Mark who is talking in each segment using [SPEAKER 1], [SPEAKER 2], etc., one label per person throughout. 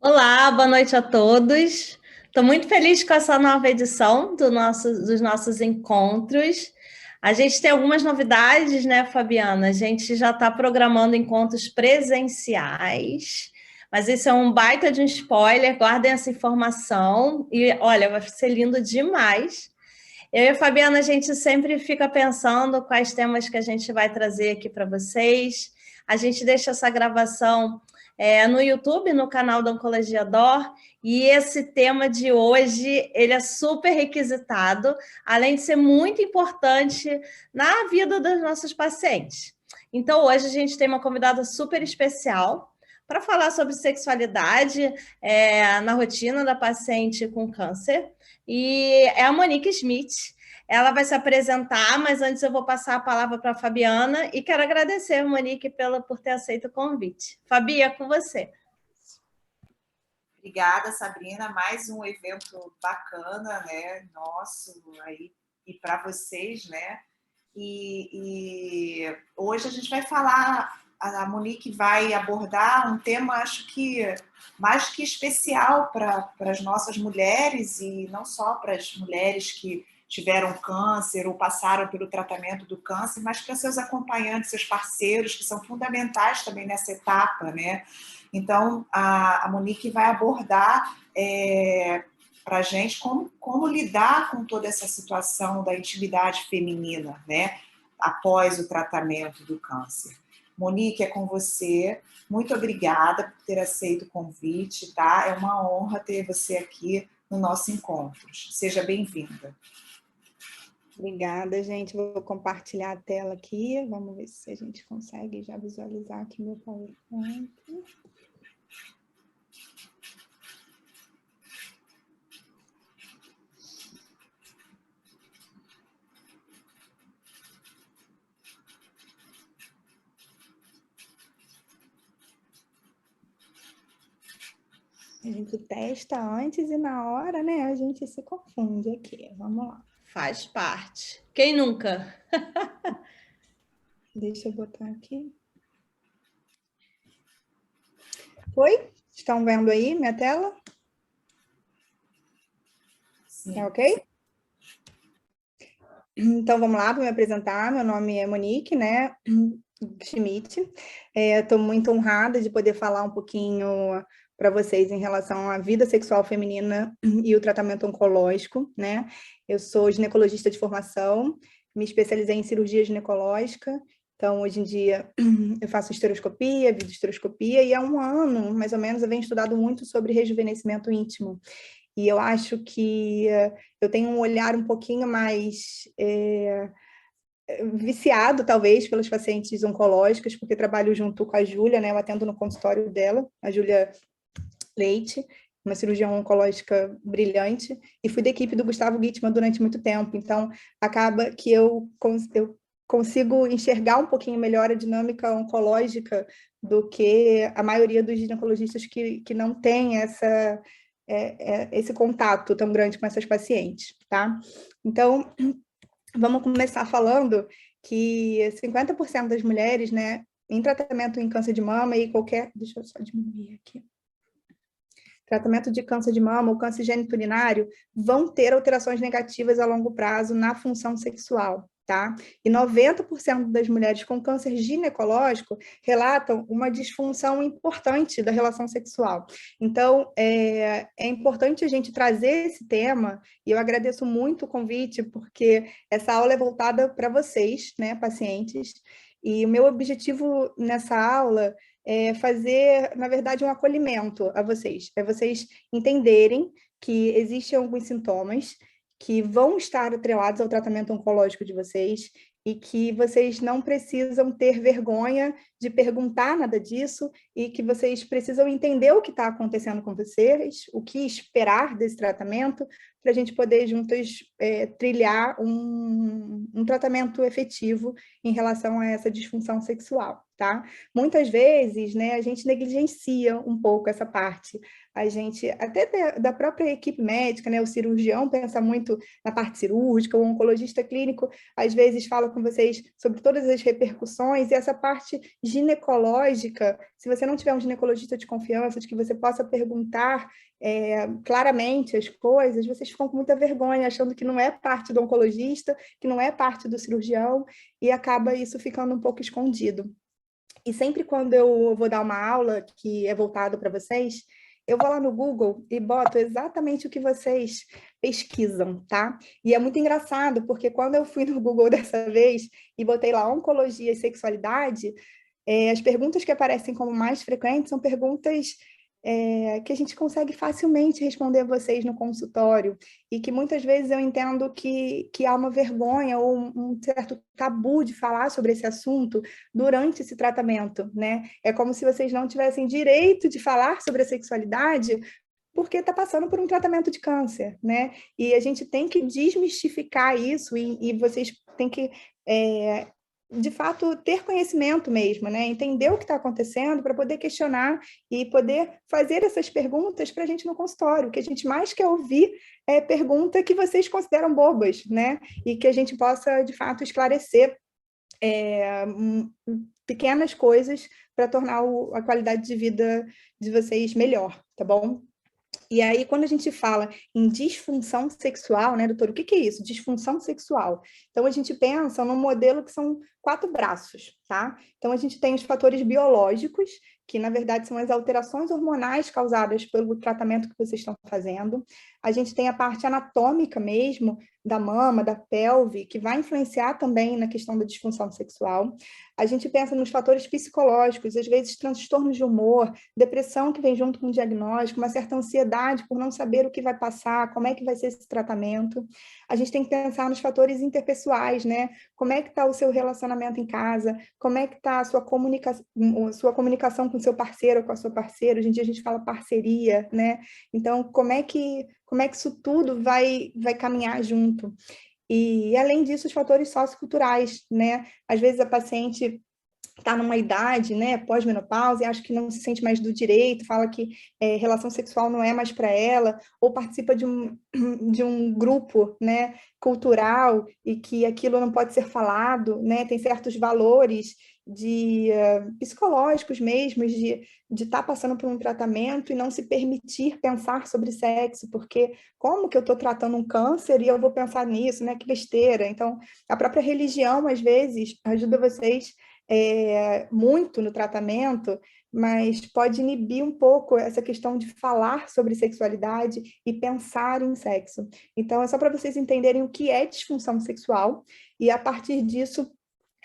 [SPEAKER 1] Olá, boa noite a todos. Estou muito feliz com essa nova edição dos nossos encontros. A gente tem algumas novidades, né, Fabiana? A gente já está programando encontros presenciais, mas isso é um baita de um spoiler, guardem essa informação. E olha, vai ser lindo demais. Eu e a Fabiana, a gente sempre fica pensando quais temas que a gente vai trazer aqui para vocês. A gente deixa essa gravação no YouTube, no canal da Oncologia DOR, e esse tema de hoje, ele é super requisitado, além de ser muito importante na vida dos nossos pacientes. Então, hoje a gente tem uma convidada super especial para falar sobre sexualidade na rotina da paciente com câncer, e é a Monique Schmidt. Ela vai se apresentar, mas antes eu vou passar a palavra para a Fabiana e quero agradecer a Monique por ter aceito o convite. Fabi, é com você.
[SPEAKER 2] Obrigada, Sabrina. Mais um evento bacana, né? Nosso aí e para vocês, né? E hoje a gente vai falar. A Monique vai abordar um tema, acho que mais que especial para as nossas mulheres e não só para as mulheres que tiveram câncer ou passaram pelo tratamento do câncer, mas para seus acompanhantes, seus parceiros, que são fundamentais também nessa etapa, né? Então, a Monique vai abordar para a gente como lidar com toda essa situação da intimidade feminina, né? Após o tratamento do câncer. Monique, é com você. Muito obrigada por ter aceito o convite, tá? É uma honra ter você aqui no nosso encontro. Seja bem-vinda.
[SPEAKER 3] Obrigada, gente. Vou compartilhar a tela aqui. Vamos ver se a gente consegue já visualizar aqui meu PowerPoint. A gente testa antes e na hora, né, a gente se confunde aqui. Vamos lá.
[SPEAKER 1] Faz parte. Quem nunca?
[SPEAKER 3] Deixa eu botar aqui. Oi? Estão vendo aí minha tela?
[SPEAKER 2] Sim.
[SPEAKER 3] É ok? Então, vamos lá, vou me apresentar. Meu nome é Monique, né? Schmidt. Estou muito honrada de poder falar um pouquinho para vocês em relação à vida sexual feminina e o tratamento oncológico, né? Eu sou ginecologista de formação, me especializei em cirurgia ginecológica, então, hoje em dia, eu faço esteroscopia, videoesteroscopia, e há um ano, mais ou menos, eu venho estudado muito sobre rejuvenescimento íntimo. E eu acho que eu tenho um olhar um pouquinho mais viciado, talvez, pelas pacientes oncológicas, porque trabalho junto com a Júlia, né? Eu atendo no consultório dela, a Júlia Leite, uma cirurgiã oncológica brilhante, e fui da equipe do Gustavo Gitman durante muito tempo. Então, acaba que eu consigo enxergar um pouquinho melhor a dinâmica oncológica do que a maioria dos ginecologistas que não tem esse contato tão grande com essas pacientes, tá? Então, vamos começar falando que 50% das mulheres, né, em tratamento em câncer de mama e qualquer... Deixa eu só diminuir aqui. Tratamento de câncer de mama ou câncer geniturinário vão ter alterações negativas a longo prazo na função sexual, tá? E 90% das mulheres com câncer ginecológico relatam uma disfunção importante da relação sexual. Então, é importante a gente trazer esse tema, e eu agradeço muito o convite, porque essa aula é voltada para vocês, né, pacientes, e o meu objetivo nessa aula é fazer, na verdade, um acolhimento a vocês. É vocês entenderem que existem alguns sintomas que vão estar atrelados ao tratamento oncológico de vocês e que vocês não precisam ter vergonha de perguntar nada disso e que vocês precisam entender o que está acontecendo com vocês, o que esperar desse tratamento, para a gente poder juntas trilhar um tratamento efetivo em relação a essa disfunção sexual, tá? Muitas vezes, né, a gente negligencia um pouco essa parte. A gente, até da própria equipe médica, né, o cirurgião pensa muito na parte cirúrgica, o oncologista clínico às vezes fala com vocês sobre todas as repercussões, e essa parte ginecológica, se você não tiver um ginecologista de confiança, de que você possa perguntar claramente as coisas, vocês ficam com muita vergonha, achando que não é parte do oncologista, que não é parte do cirurgião, e acaba isso ficando um pouco escondido. E sempre quando eu vou dar uma aula que é voltada para vocês, eu vou lá no Google e boto exatamente o que vocês pesquisam, tá? E é muito engraçado, porque quando eu fui no Google dessa vez e botei lá oncologia e sexualidade, as perguntas que aparecem como mais frequentes são perguntas que a gente consegue facilmente responder a vocês no consultório, e que muitas vezes eu entendo que há uma vergonha ou um certo tabu de falar sobre esse assunto durante esse tratamento, né? É como se vocês não tivessem direito de falar sobre a sexualidade porque está passando por um tratamento de câncer, né? E a gente tem que desmistificar isso, e vocês têm que de fato, ter conhecimento mesmo, né? Entender o que está acontecendo para poder questionar e poder fazer essas perguntas para a gente no consultório. O que a gente mais quer ouvir é pergunta que vocês consideram bobas, né? E que a gente possa, de fato, esclarecer pequenas coisas para tornar a qualidade de vida de vocês melhor, tá bom? E aí, quando a gente fala em disfunção sexual, né, doutor, o que é isso? Disfunção sexual. Então, a gente pensa num modelo que são 4 braços, tá? Então, a gente tem os fatores biológicos, que, na verdade, são as alterações hormonais causadas pelo tratamento que vocês estão fazendo. A gente tem a parte anatômica mesmo, da mama, da pelve, que vai influenciar também na questão da disfunção sexual. A gente pensa nos fatores psicológicos, às vezes transtornos de humor, depressão que vem junto com o diagnóstico, uma certa ansiedade por não saber o que vai passar, como é que vai ser esse tratamento. A gente tem que pensar nos fatores interpessoais, né? Como é que está o seu relacionamento em casa, como é que está a sua comunicação com o seu parceiro ou com a sua parceira. Hoje em dia a gente fala parceria, né? Então, como é que isso tudo vai caminhar junto? E, além disso, os fatores socioculturais, né? Às vezes a paciente está numa idade, né, pós-menopausa, e acha que não se sente mais do direito, fala que relação sexual não é mais para ela, ou participa de um grupo, né, cultural, e que aquilo não pode ser falado, né, tem certos valores psicológicos mesmo, de estar passando por um tratamento e não se permitir pensar sobre sexo, porque como que eu estou tratando um câncer e eu vou pensar nisso, né, que besteira. Então, a própria religião, às vezes, ajuda vocês muito no tratamento, mas pode inibir um pouco essa questão de falar sobre sexualidade e pensar em sexo. Então, é só para vocês entenderem o que é disfunção sexual, e a partir disso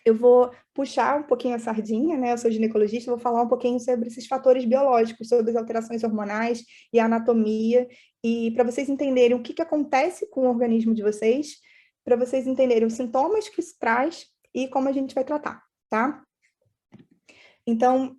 [SPEAKER 3] eu vou puxar um pouquinho a sardinha, né? Eu sou ginecologista, vou falar um pouquinho sobre esses fatores biológicos, sobre as alterações hormonais e a anatomia, e para vocês entenderem o que acontece com o organismo de vocês, para vocês entenderem os sintomas que isso traz e como a gente vai tratar, tá? Então,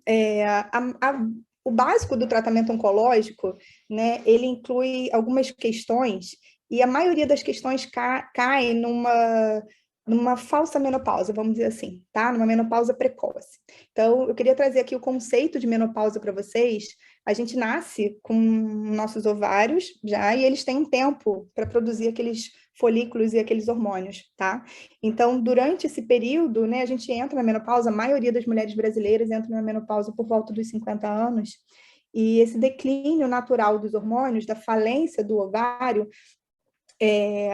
[SPEAKER 3] o básico do tratamento oncológico, né, ele inclui algumas questões, e a maioria das questões cai numa falsa menopausa, vamos dizer assim, tá? Numa menopausa precoce. Então, eu queria trazer aqui o conceito de menopausa para vocês. A gente nasce com nossos ovários já, e eles têm um tempo para produzir aqueles folículos e aqueles hormônios, tá? Então, durante esse período, né, a gente entra na menopausa, a maioria das mulheres brasileiras entra na menopausa por volta dos 50 anos, e esse declínio natural dos hormônios, da falência do ovário,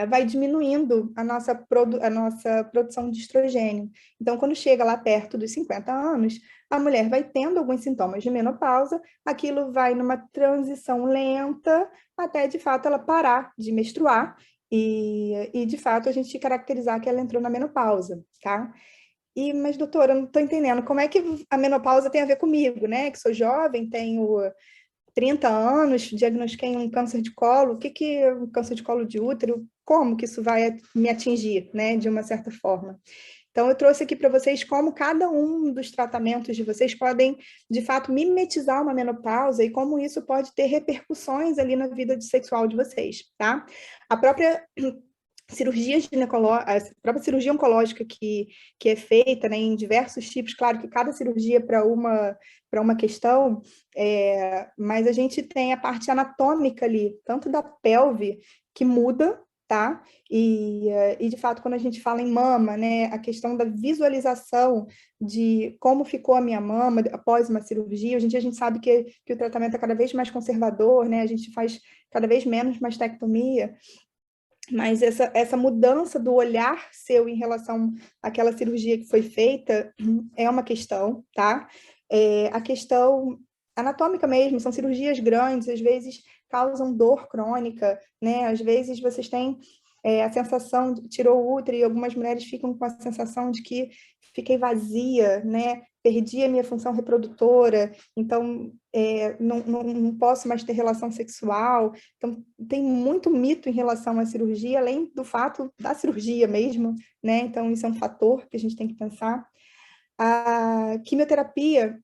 [SPEAKER 3] vai diminuindo a nossa produção de estrogênio. Então, quando chega lá perto dos 50 anos, a mulher vai tendo alguns sintomas de menopausa, aquilo vai numa transição lenta, até, de fato, ela parar de menstruar, e de fato, a gente caracterizar que ela entrou na menopausa, tá? Mas, doutora, eu não estou entendendo, como é que a menopausa tem a ver comigo, né? Que sou jovem, tenho 30 anos, diagnostiquei um câncer de colo, o que é um câncer de colo de útero, como que isso vai me atingir, né, de uma certa forma. Então, eu trouxe aqui para vocês como cada um dos tratamentos de vocês podem, de fato, mimetizar uma menopausa, e como isso pode ter repercussões ali na vida sexual de vocês, tá? A própria cirurgia ginecológica, a própria cirurgia oncológica que é feita, né, em diversos tipos, claro que cada cirurgia para uma questão, mas a gente tem a parte anatômica ali, tanto da pelve, que muda, tá? E de fato, quando a gente fala em mama, né, a questão da visualização de como ficou a minha mama após uma cirurgia, hoje em dia a gente sabe que o tratamento é cada vez mais conservador, né, a gente faz cada vez menos mastectomia, mas essa mudança do olhar seu em relação àquela cirurgia que foi feita é uma questão, tá? A questão anatômica mesmo, são cirurgias grandes, às vezes causam dor crônica, né? Às vezes vocês têm a sensação de tirou o útero e algumas mulheres ficam com a sensação de que fiquei vazia, né? Perdi a minha função reprodutora, então não posso mais ter relação sexual. Então, tem muito mito em relação à cirurgia, além do fato da cirurgia mesmo, né? Então, isso é um fator que a gente tem que pensar. A quimioterapia,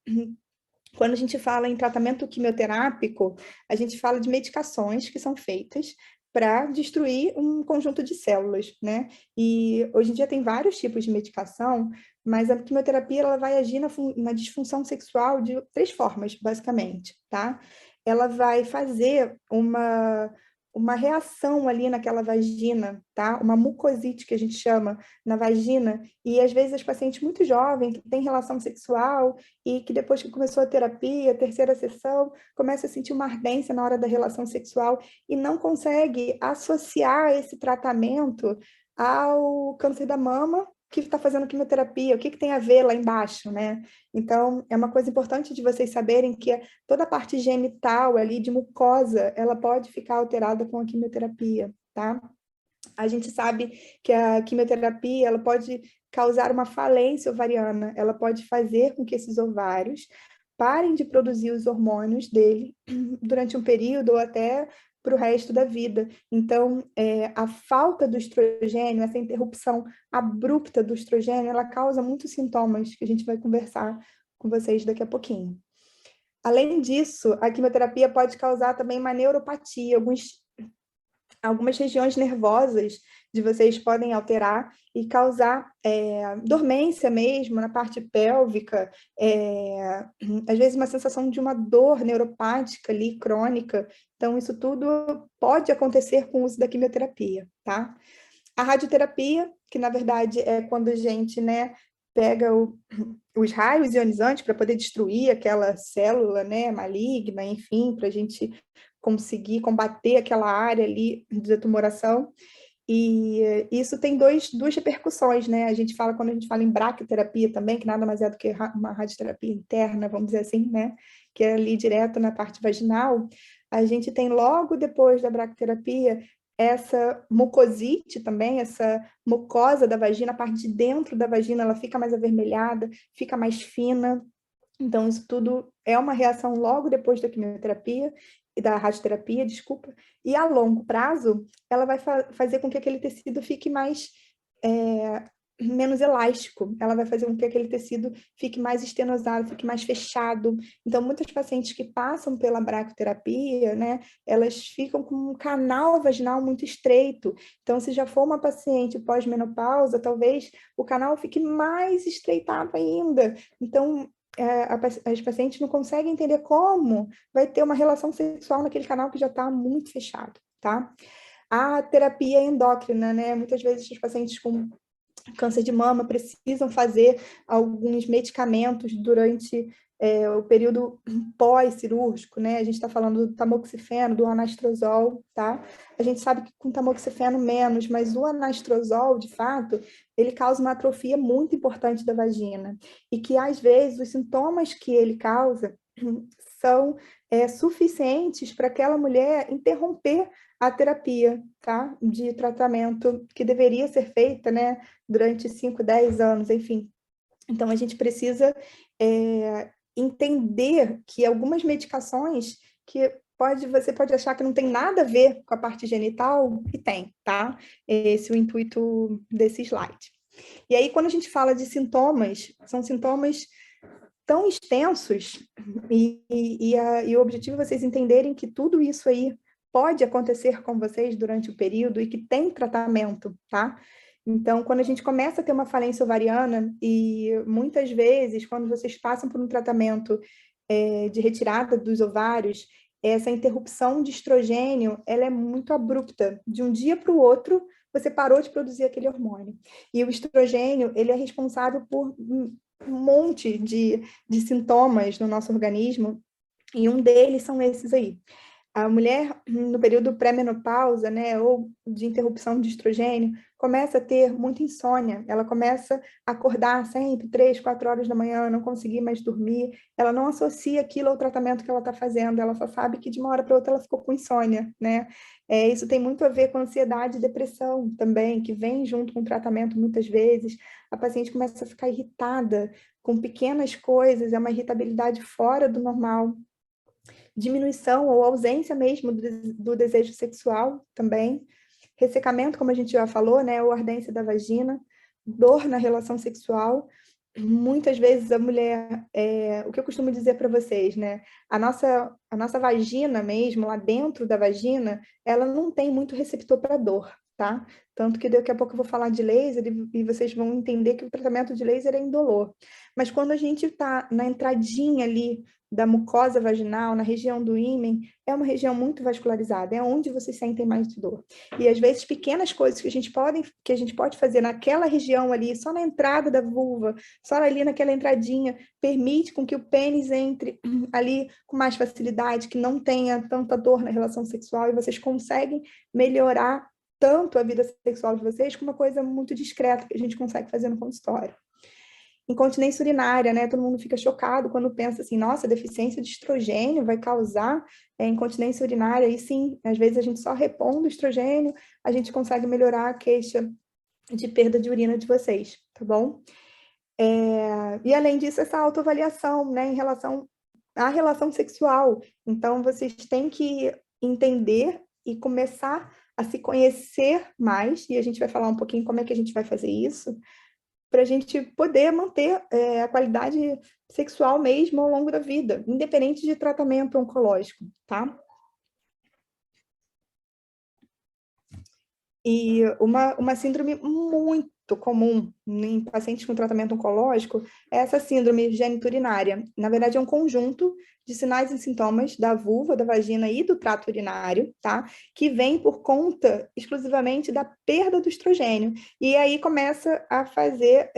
[SPEAKER 3] quando a gente fala em tratamento quimioterápico, a gente fala de medicações que são feitas para destruir um conjunto de células, né? E hoje em dia tem vários tipos de medicação, mas a quimioterapia ela vai agir na disfunção sexual de 3 formas, basicamente, tá? Ela vai fazer uma reação ali naquela vagina, tá? Uma mucosite que a gente chama na vagina, e às vezes as pacientes muito jovens que têm relação sexual e que depois que começou a terapia, a terceira sessão, começa a sentir uma ardência na hora da relação sexual e não consegue associar esse tratamento ao câncer da mama que está fazendo quimioterapia, o que tem a ver lá embaixo, né? Então, é uma coisa importante de vocês saberem que toda a parte genital ali, de mucosa, ela pode ficar alterada com a quimioterapia, tá? A gente sabe que a quimioterapia, ela pode causar uma falência ovariana, ela pode fazer com que esses ovários parem de produzir os hormônios dele durante um período ou até para o resto da vida. Então, a falta do estrogênio, essa interrupção abrupta do estrogênio, ela causa muitos sintomas que a gente vai conversar com vocês daqui a pouquinho. Além disso, a quimioterapia pode causar também uma neuropatia, algumas regiões nervosas de vocês podem alterar e causar dormência mesmo na parte pélvica, às vezes uma sensação de uma dor neuropática ali, crônica. Então, isso tudo pode acontecer com o uso da quimioterapia, tá? A radioterapia, que na verdade é quando a gente, né, pega os raios ionizantes para poder destruir aquela célula, né, maligna, enfim, para a gente conseguir combater aquela área ali de tumoração. E isso tem duas repercussões, né? Quando a gente fala em braquiterapia também, que nada mais é do que uma radioterapia interna, vamos dizer assim, né? Que é ali direto na parte vaginal. A gente tem logo depois da braquiterapia essa mucosite também, essa mucosa da vagina, a parte de dentro da vagina, ela fica mais avermelhada, fica mais fina. Então, isso tudo é uma reação logo depois da quimioterapia, da radioterapia, desculpa, e a longo prazo, ela vai fazer com que aquele tecido fique menos elástico, ela vai fazer com que aquele tecido fique mais estenosado, fique mais fechado. Então, muitas pacientes que passam pela braquiterapia, né, elas ficam com um canal vaginal muito estreito. Então, se já for uma paciente pós-menopausa, talvez o canal fique mais estreitado ainda. Então, as pacientes não conseguem entender como vai ter uma relação sexual naquele canal que já está muito fechado, tá? A terapia endócrina, né? Muitas vezes os pacientes com câncer de mama precisam fazer alguns medicamentos durante o período pós-cirúrgico, né? A gente está falando do tamoxifeno, do anastrozol, tá? A gente sabe que com tamoxifeno menos, mas o anastrozol, de fato, ele causa uma atrofia muito importante da vagina e que, às vezes, os sintomas que ele causa são suficientes para aquela mulher interromper a terapia, tá? De tratamento que deveria ser feita, né? Durante 5, 10 anos, enfim. Então, a gente precisa entender que algumas medicações que você pode achar que não tem nada a ver com a parte genital, e tem, tá? Esse é o intuito desse slide. E aí, quando a gente fala de sintomas, são sintomas tão extensos, e o objetivo é vocês entenderem que tudo isso aí pode acontecer com vocês durante o período e que tem tratamento, tá? Então, quando a gente começa a ter uma falência ovariana, e muitas vezes, quando vocês passam por um tratamento de retirada dos ovários, essa interrupção de estrogênio, ela é muito abrupta. De um dia para o outro, você parou de produzir aquele hormônio. E o estrogênio, ele é responsável por um monte de sintomas no nosso organismo, e um deles são esses aí. A mulher, no período pré-menopausa, né, ou de interrupção de estrogênio, começa a ter muita insônia, ela começa a acordar sempre 3, 4 horas da manhã, não conseguir mais dormir, ela não associa aquilo ao tratamento que ela está fazendo, ela só sabe que de uma hora para outra ela ficou com insônia, né? Isso tem muito a ver com ansiedade e depressão também, que vem junto com o tratamento muitas vezes. A paciente começa a ficar irritada com pequenas coisas, é uma irritabilidade fora do normal. Diminuição ou ausência mesmo do desejo sexual também, ressecamento, como a gente já falou, né, ou ardência da vagina, dor na relação sexual. Muitas vezes a mulher, o que eu costumo dizer para vocês, né, a nossa vagina mesmo, lá dentro da vagina, ela não tem muito receptor para dor, tá? Tanto que daqui a pouco eu vou falar de laser e vocês vão entender que o tratamento de laser é indolor. Mas quando a gente está na entradinha ali da mucosa vaginal, na região do ímen, é uma região muito vascularizada, é onde vocês sentem mais dor. E às vezes pequenas coisas que a gente pode fazer naquela região ali, só na entrada da vulva, só ali naquela entradinha, permite com que o pênis entre ali com mais facilidade, que não tenha tanta dor na relação sexual, e vocês conseguem melhorar tanto a vida sexual de vocês com uma coisa muito discreta que a gente consegue fazer no consultório. Incontinência urinária, né? Todo mundo fica chocado quando pensa assim, nossa, deficiência de estrogênio vai causar incontinência urinária. E sim, às vezes a gente só repondo o estrogênio, a gente consegue melhorar a queixa de perda de urina de vocês, tá bom? E além disso, essa autoavaliação, né, em relação à relação sexual. Então, vocês têm que entender e começar a se conhecer mais, e a gente vai falar um pouquinho como é que a gente vai fazer isso, para a gente poder manter a qualidade sexual mesmo ao longo da vida, independente de tratamento oncológico, tá? E uma síndrome muito comum em pacientes com tratamento oncológico é essa síndrome geniturinária. Na verdade, é um conjunto de sinais e sintomas da vulva, da vagina e do trato urinário, tá? Que vem por conta exclusivamente da perda do estrogênio. E aí começa a fazer...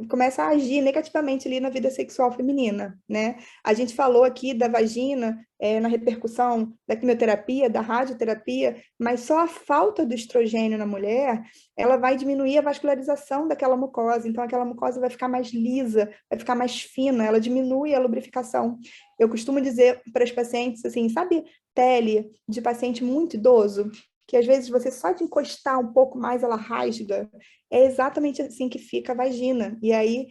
[SPEAKER 3] começa a agir negativamente ali na vida sexual feminina, né? A gente falou aqui da vagina, na repercussão da quimioterapia, da radioterapia, mas só a falta do estrogênio na mulher, ela vai diminuir a vascularização daquela mucosa, então aquela mucosa vai ficar mais lisa, vai ficar mais fina, ela diminui a lubrificação. Eu costumo dizer para as pacientes assim, sabe pele de paciente muito idoso? Que às vezes você só de encostar um pouco mais ela rasga, é exatamente assim que fica a vagina. E aí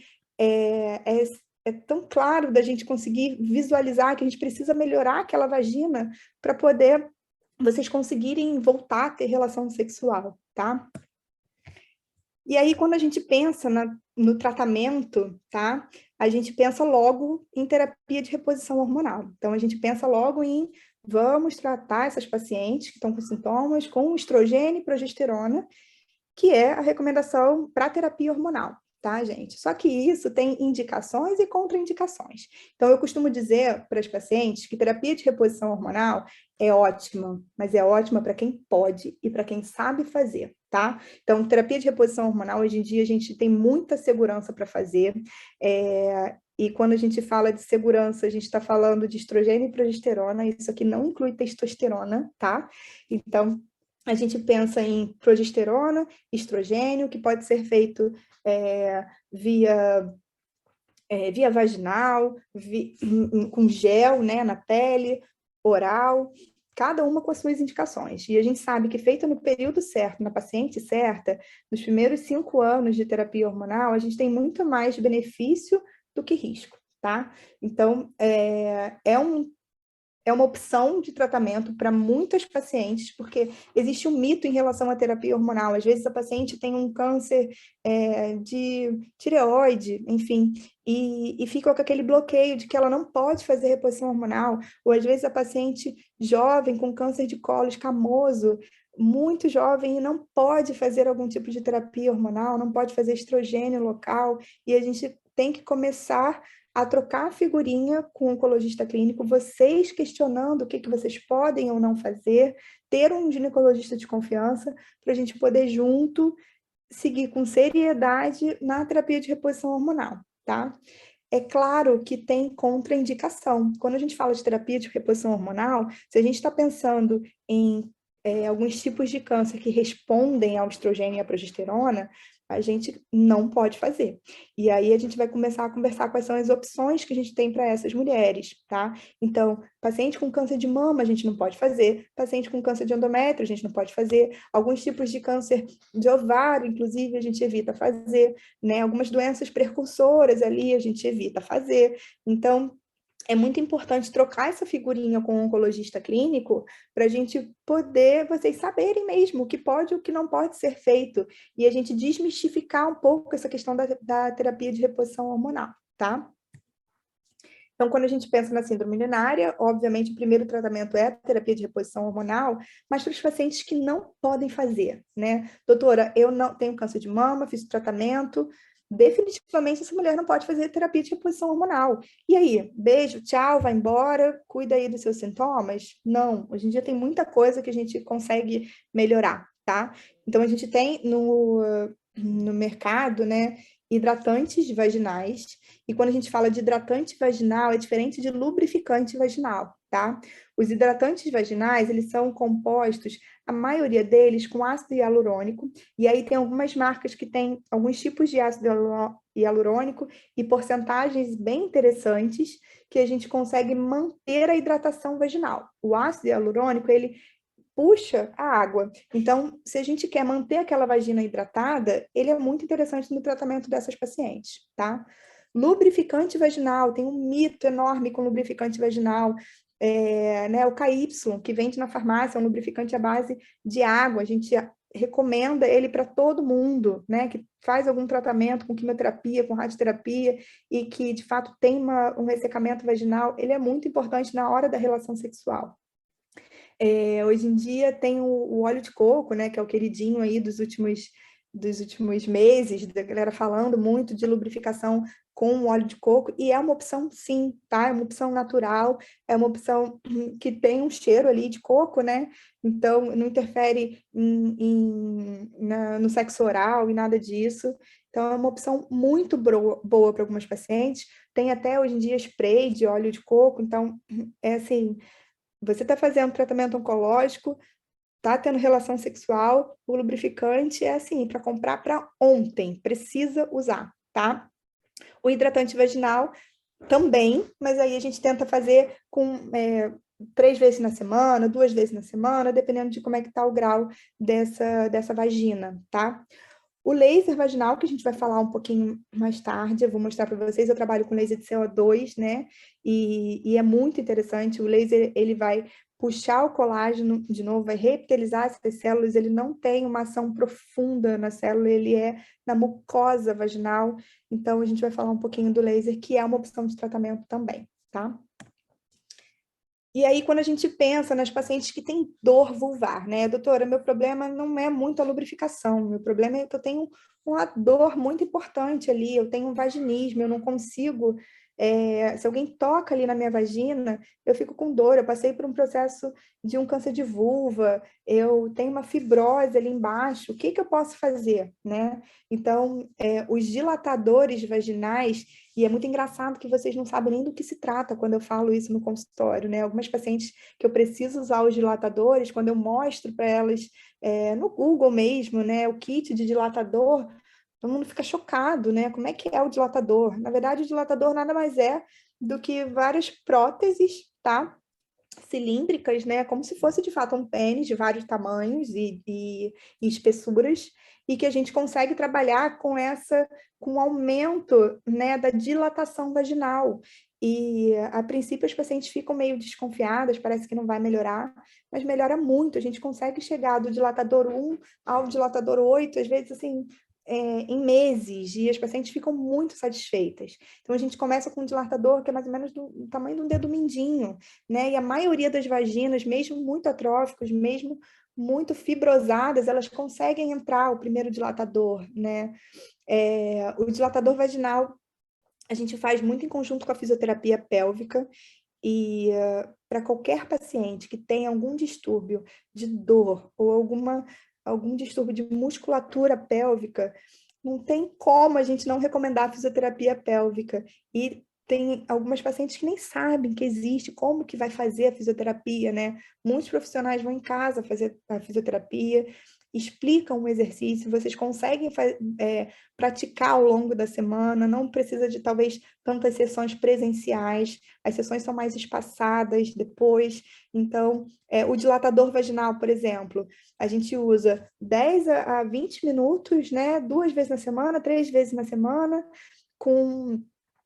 [SPEAKER 3] é tão claro da gente conseguir visualizar que a gente precisa melhorar aquela vagina para poder vocês conseguirem voltar a ter relação sexual, tá? E aí, quando a gente pensa no tratamento, tá? A gente pensa logo em terapia de reposição hormonal. Então, a gente pensa logo em vamos tratar essas pacientes que estão com sintomas com estrogênio e progesterona, que é a recomendação para terapia hormonal, tá, gente? Só que isso tem indicações e contraindicações. Então, eu costumo dizer para as pacientes que terapia de reposição hormonal é ótima, mas é ótima para quem pode e para quem sabe fazer, tá? Então, terapia de reposição hormonal, hoje em dia, a gente tem muita segurança para fazer, e quando a gente fala de segurança, a gente está falando de estrogênio e progesterona, isso aqui não inclui testosterona, tá? Então, a gente pensa em progesterona, estrogênio, que pode ser feito via vaginal, com gel, né, na pele, oral, cada uma com as suas indicações. E a gente sabe que feita no período certo, na paciente certa, nos primeiros 5 anos de terapia hormonal, a gente tem muito mais benefício do que risco, tá? Então, é uma opção de tratamento para muitas pacientes, porque existe um mito em relação à terapia hormonal. Às vezes a paciente tem um câncer de tireoide, enfim, e fica com aquele bloqueio de que ela não pode fazer reposição hormonal, ou às vezes a paciente jovem com câncer de colo escamoso, muito jovem e não pode fazer algum tipo de terapia hormonal, não pode fazer estrogênio local, e a gente tem que começar a trocar a figurinha com o oncologista clínico, vocês questionando o que vocês podem ou não fazer, ter um ginecologista de confiança, para a gente poder junto seguir com seriedade na terapia de reposição hormonal, tá? É claro que tem contraindicação. Quando a gente fala de terapia de reposição hormonal, se a gente está pensando em alguns tipos de câncer que respondem ao estrogênio e à progesterona, a gente não pode fazer. E aí a gente vai começar a conversar quais são as opções que a gente tem para essas mulheres, tá? Então, paciente com câncer de mama a gente não pode fazer, paciente com câncer de endométrio a gente não pode fazer, alguns tipos de câncer de ovário, inclusive, a gente evita fazer, né? Algumas doenças precursoras ali a gente evita fazer. Então, é muito importante trocar essa figurinha com o oncologista clínico para a gente poder, vocês saberem mesmo o que pode e o que não pode ser feito. E a gente desmistificar um pouco essa questão da terapia de reposição hormonal, tá? Então, quando a gente pensa na síndrome urinária, obviamente o primeiro tratamento é a terapia de reposição hormonal, mas para os pacientes que não podem fazer, né? Doutora, eu não tenho câncer de mama, fiz o tratamento, definitivamente essa mulher não pode fazer terapia de reposição hormonal. E aí, beijo, tchau, vai embora, cuida aí dos seus sintomas? Não, hoje em dia tem muita coisa que a gente consegue melhorar, tá? Então, a gente tem no mercado, né, hidratantes vaginais, e quando a gente fala de hidratante vaginal, é diferente de lubrificante vaginal, tá? Os hidratantes vaginais, eles são compostos, a maioria deles, com ácido hialurônico, e aí tem algumas marcas que têm alguns tipos de ácido hialurônico e porcentagens bem interessantes que a gente consegue manter a hidratação vaginal. O ácido hialurônico, ele puxa a água. Então, se a gente quer manter aquela vagina hidratada, ele é muito interessante no tratamento dessas pacientes, tá? Lubrificante vaginal, tem um mito enorme com lubrificante vaginal, né, o KY, que vende na farmácia, é um lubrificante à base de água, a gente recomenda ele para todo mundo, né, que faz algum tratamento com quimioterapia, com radioterapia, e que, de fato, tem um ressecamento vaginal, ele é muito importante na hora da relação sexual. Hoje em dia tem o óleo de coco, né, que é o queridinho aí dos últimos meses, da galera falando muito de lubrificação com o óleo de coco, e é uma opção sim, tá? É uma opção natural, é uma opção que tem um cheiro ali de coco, né? Então, não interfere no sexo oral e nada disso. Então, é uma opção muito boa para algumas pacientes. Tem até, hoje em dia, spray de óleo de coco. Então, é assim, você está fazendo tratamento oncológico, tá tendo relação sexual, o lubrificante é assim, para comprar para ontem, precisa usar, tá? O hidratante vaginal também, mas aí a gente tenta fazer com 3 vezes na semana, 2 vezes na semana, dependendo de como é que tá o grau dessa vagina, tá? O laser vaginal, que a gente vai falar um pouquinho mais tarde, eu vou mostrar para vocês, eu trabalho com laser de CO2, né? E é muito interessante, o laser, ele vai puxar o colágeno de novo, vai reptilizar essas células, ele não tem uma ação profunda na célula, ele é na mucosa vaginal, então a gente vai falar um pouquinho do laser, que é uma opção de tratamento também, tá? E aí, quando a gente pensa nas pacientes que têm dor vulvar, né? Doutora, meu problema não é muito a lubrificação, meu problema é que eu tenho uma dor muito importante ali, eu tenho um vaginismo, eu não consigo... se alguém toca ali na minha vagina, eu fico com dor, eu passei por um processo de um câncer de vulva, eu tenho uma fibrose ali embaixo, o que eu posso fazer, né? Então, os dilatadores vaginais, e é muito engraçado que vocês não sabem nem do que se trata quando eu falo isso no consultório, né? Algumas pacientes que eu preciso usar os dilatadores, quando eu mostro para elas no Google mesmo, né? O kit de dilatador, todo mundo fica chocado, né? Como é que é o dilatador? Na verdade, o dilatador nada mais é do que várias próteses, tá? Cilíndricas, né? Como se fosse de fato um pênis de vários tamanhos e espessuras, e que a gente consegue trabalhar com o aumento, né, da dilatação vaginal. E, a princípio, as pacientes ficam meio desconfiadas, parece que não vai melhorar, mas melhora muito. A gente consegue chegar do dilatador 1 ao dilatador 8, às vezes, assim, em meses, e as pacientes ficam muito satisfeitas. Então, a gente começa com um dilatador que é mais ou menos do tamanho de um dedo mindinho, né? E a maioria das vaginas, mesmo muito atróficos, mesmo muito fibrosadas, elas conseguem entrar o primeiro dilatador, né? O dilatador vaginal a gente faz muito em conjunto com a fisioterapia pélvica e para qualquer paciente que tenha algum distúrbio de dor ou algum distúrbio de musculatura pélvica, não tem como a gente não recomendar a fisioterapia pélvica. E tem algumas pacientes que nem sabem que existe, como que vai fazer a fisioterapia, né? Muitos profissionais vão em casa fazer a fisioterapia, explicam o exercício, vocês conseguem praticar ao longo da semana, não precisa de talvez tantas sessões presenciais, as sessões são mais espaçadas depois. Então, o dilatador vaginal, por exemplo, a gente usa 10 a 20 minutos, né? 2 vezes na semana, 3 vezes na semana,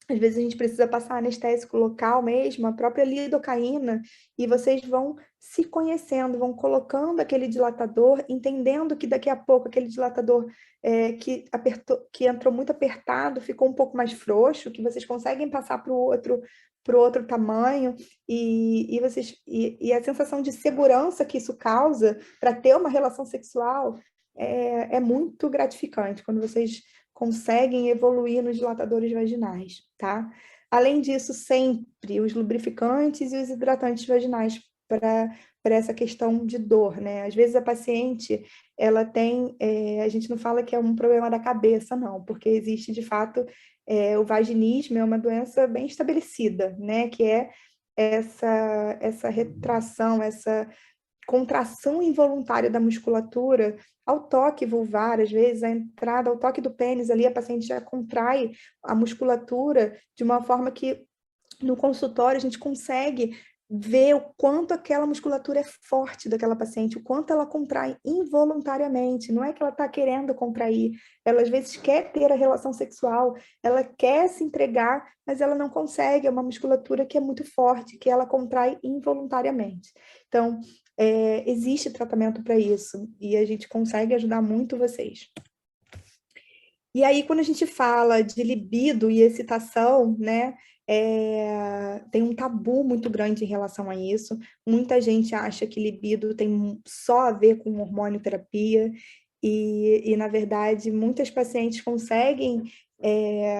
[SPEAKER 3] às vezes a gente precisa passar anestésico local mesmo, a própria lidocaína, e vocês vão se conhecendo, vão colocando aquele dilatador, entendendo que daqui a pouco aquele dilatador que entrou muito apertado, ficou um pouco mais frouxo, que vocês conseguem passar para o outro tamanho, e a sensação de segurança que isso causa para ter uma relação sexual é muito gratificante, quando vocês conseguem evoluir nos dilatadores vaginais, tá? Além disso, sempre os lubrificantes e os hidratantes vaginais para essa questão de dor, né? Às vezes a paciente, ela tem, a gente não fala que é um problema da cabeça, não, porque existe, de fato, o vaginismo é uma doença bem estabelecida, né? Que é essa retração, essa contração involuntária da musculatura ao toque vulvar, às vezes a entrada ao toque do pênis ali, a paciente já contrai a musculatura de uma forma que no consultório a gente consegue ver o quanto aquela musculatura é forte daquela paciente, o quanto ela contrai involuntariamente, não é que ela está querendo contrair, ela às vezes quer ter a relação sexual, ela quer se entregar, mas ela não consegue, é uma musculatura que é muito forte, que ela contrai involuntariamente. Então, existe tratamento para isso, e a gente consegue ajudar muito vocês. E aí, quando a gente fala de libido e excitação, né, tem um tabu muito grande em relação a isso. Muita gente acha que libido tem só a ver com hormonioterapia, e na verdade, muitas pacientes conseguem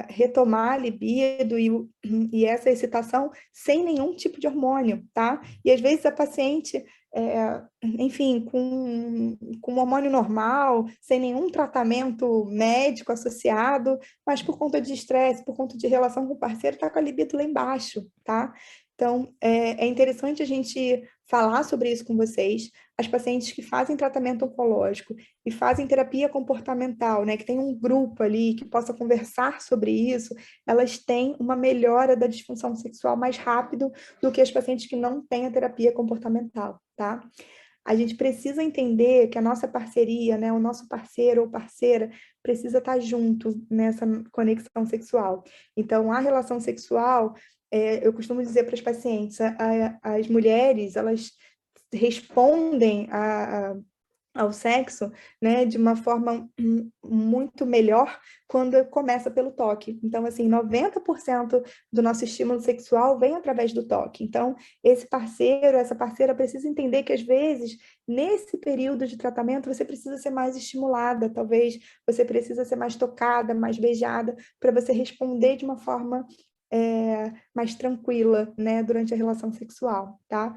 [SPEAKER 3] retomar a libido e essa excitação sem nenhum tipo de hormônio, tá? E às vezes a paciente enfim, com hormônio normal, sem nenhum tratamento médico associado, mas por conta de estresse, por conta de relação com o parceiro, está com a libido lá embaixo, tá? Então, é interessante a gente falar sobre isso com vocês. As pacientes que fazem tratamento oncológico e fazem terapia comportamental, né, que tem um grupo ali que possa conversar sobre isso, elas têm uma melhora da disfunção sexual mais rápido do que as pacientes que não têm a terapia comportamental, tá? A gente precisa entender que a nossa parceria, né, o nosso parceiro ou parceira precisa estar junto nessa conexão sexual. Então, a relação sexual, eu costumo dizer para as pacientes, as mulheres, elas respondem ao sexo, né, de uma forma muito melhor quando começa pelo toque. Então, assim, 90% do nosso estímulo sexual vem através do toque. Então, esse parceiro, essa parceira precisa entender que, às vezes, nesse período de tratamento, você precisa ser mais estimulada, talvez você precisa ser mais tocada, mais beijada, para você responder de uma forma mais tranquila, né, durante a relação sexual, tá?